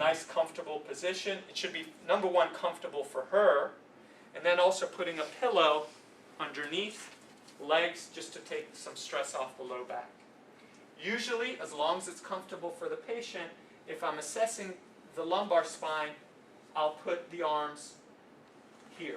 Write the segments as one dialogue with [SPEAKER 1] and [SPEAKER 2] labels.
[SPEAKER 1] nice comfortable position. It should be, number one, comfortable for her, and then also putting a pillow underneath legs just to take some stress off the low back. Usually, as long as it's comfortable for the patient, if I'm assessing the lumbar spine, I'll put the arms here.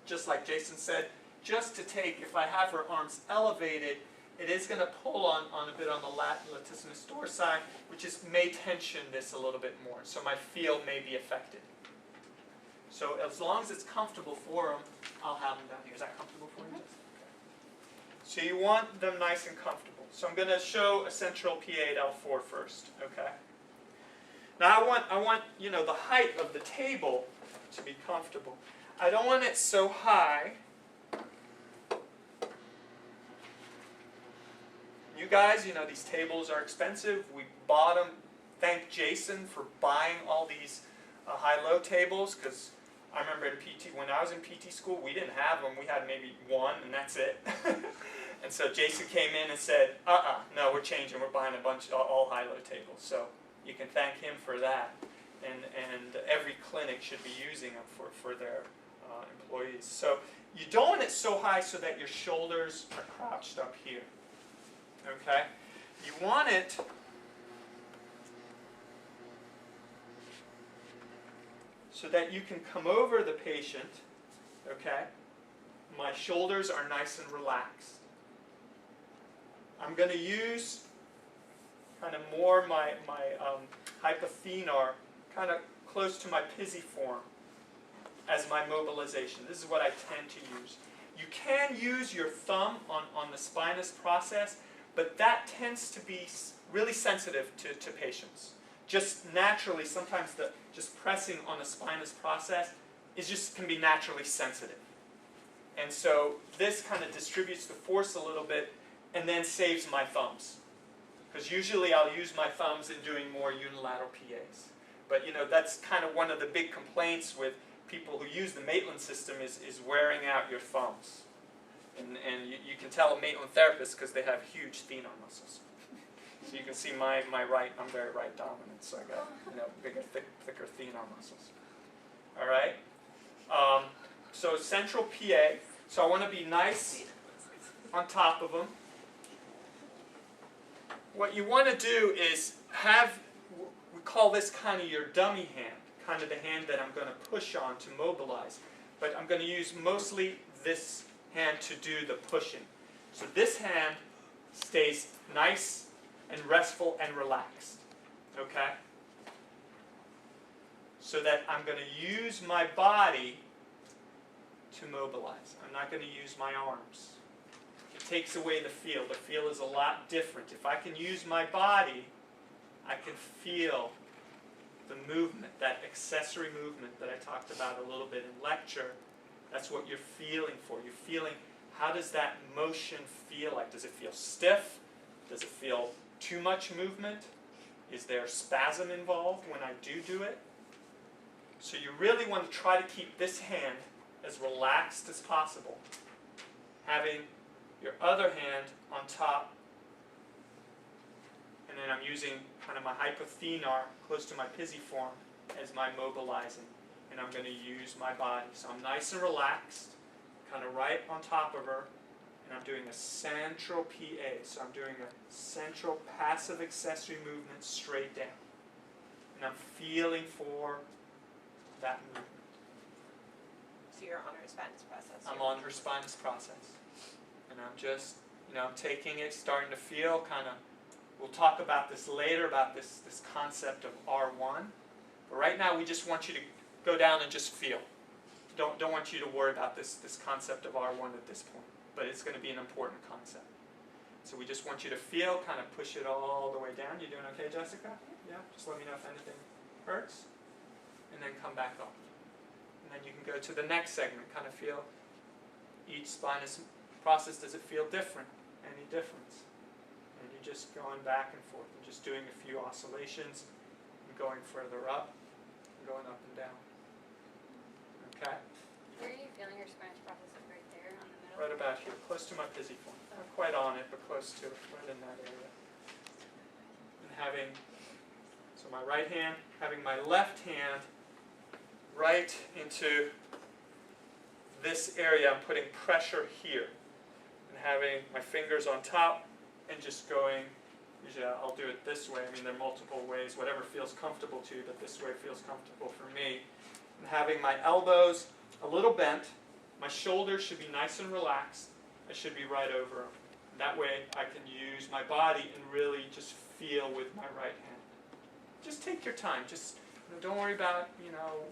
[SPEAKER 1] Just like Jason said, just to take, if I have her arms elevated, it is going to pull on a bit on the latissimus dorsi, which may tension this a little bit more. So my feel may be affected. So as long as it's comfortable for them, I'll have them down here. Is that comfortable for you? So you want them nice and comfortable. So I'm going to show a central P-A L4 first. Okay. Now I want the height of the table to be comfortable. I don't want it so high. You guys, these tables are expensive. We bought them. Thank Jason for buying all these high-low tables, because I remember when I was in PT school, we didn't have them. We had maybe one, and that's it. And so Jason came in and said, no, we're changing. We're buying a bunch of all high-low tables. So you can thank him for that. And every clinic should be using them for their employees. So you don't want it so high so that your shoulders are crouched up here. Okay? You want it so that you can come over the patient. Okay? My shoulders are nice and relaxed. I'm going to use kind of more my hypothenar, kind of close to my pisiform as my mobilization. This is what I tend to use. You can use your thumb on the spinous process, but that tends to be really sensitive to patients. Just naturally, sometimes just pressing on the spinous process can be naturally sensitive. And so this kind of distributes the force a little bit and then saves my thumbs. Because usually I'll use my thumbs in doing more unilateral PAs. But that's kind of one of the big complaints with people who use the Maitland system is wearing out your thumbs. And you can tell a Maitland therapist because they have huge thenar muscles. So you can see I'm very right dominant, so I got bigger, thicker thenar muscles. All right? So central PA. So I want to be nice on top of them. What you want to do is we call this kind of your dummy hand, kind of the hand that I'm going to push on to mobilize. But I'm going to use mostly this hand to do the pushing. So this hand stays nice and restful and relaxed. Okay? So that I'm going to use my body to mobilize. I'm not going to use my arms. It takes away the feel. The feel is a lot different. If I can use my body, I can feel the movement, that accessory movement that I talked about a little bit in lecture. That's what you're feeling for. You're feeling, how does that motion feel like? Does it feel stiff? Does it feel too much movement? Is there spasm involved when I do it? So you really want to try to keep this hand as relaxed as possible. Having your other hand on top, and then I'm using kind of my hypothenar close to my pisiform as my mobilizing. And I'm going to use my body. So I'm nice and relaxed, kind of right on top of her, and I'm doing a central PA. So I'm doing a central passive accessory movement straight down. And I'm feeling for that movement.
[SPEAKER 2] So you're on her spinous process.
[SPEAKER 1] I'm on her spinous process. And I'm just, I'm taking it, starting to feel kind of, we'll talk about this later, about this concept of R1. But right now we just want you to go down and just feel. Don't want you to worry about this concept of R1 at this point. But it's going to be an important concept. So we just want you to feel, kind of push it all the way down. You doing okay, Jessica? Yeah? Just let me know if anything hurts. And then come back up. And then you can go to the next segment. Kind of feel each spinous process. Does it feel different? Any difference? And you're just going back and forth. And just doing a few oscillations. And going further up. And going up and down. Okay?
[SPEAKER 3] Where are you feeling your spinous process? Right there on the middle?
[SPEAKER 1] Right about here. Close to my pisiform. Not quite on it, but close to it. Right in that area. And having... So my right hand, having my left hand right into this area. I'm putting pressure here. And having my fingers on top and just going, usually I'll do it this way. I mean, there are multiple ways, whatever feels comfortable to you, but this way feels comfortable for me. And having my elbows a little bent. My shoulders should be nice and relaxed. I should be right over them. That way I can use my body and really just feel with my right hand. Just take your time. Just don't worry about,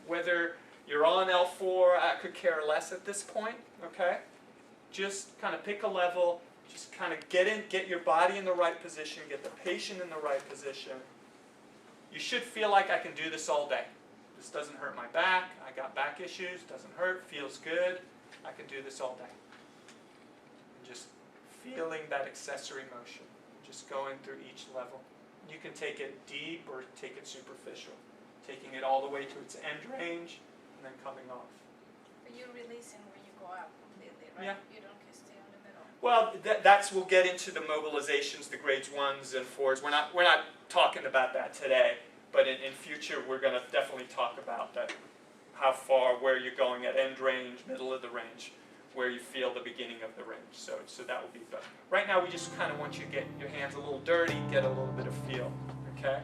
[SPEAKER 1] whether you're on L4. I could care less at this point, okay? Just kind of pick a level. Just kind of get your body in the right position, get the patient in the right position. You should feel like I can do this all day. This doesn't hurt my back. I got back issues. Doesn't hurt. Feels good. I can do this all day. And just feeling that accessory motion. Just going through each level. You can take it deep or take it superficial. Taking it all the way to its end range and then coming off.
[SPEAKER 4] But you're releasing when you go out completely, right?
[SPEAKER 1] Yeah.
[SPEAKER 4] You don't stay on the middle.
[SPEAKER 1] Well, we'll get into the mobilizations, the grades 1s and 4s. We're not talking about that today, but in future we're going to definitely talk about that. How far, where you're going at end range, middle of the range, where you feel the beginning of the range. So that will be better. Right now we just kind of want you to get your hands a little dirty, get a little bit of feel, okay?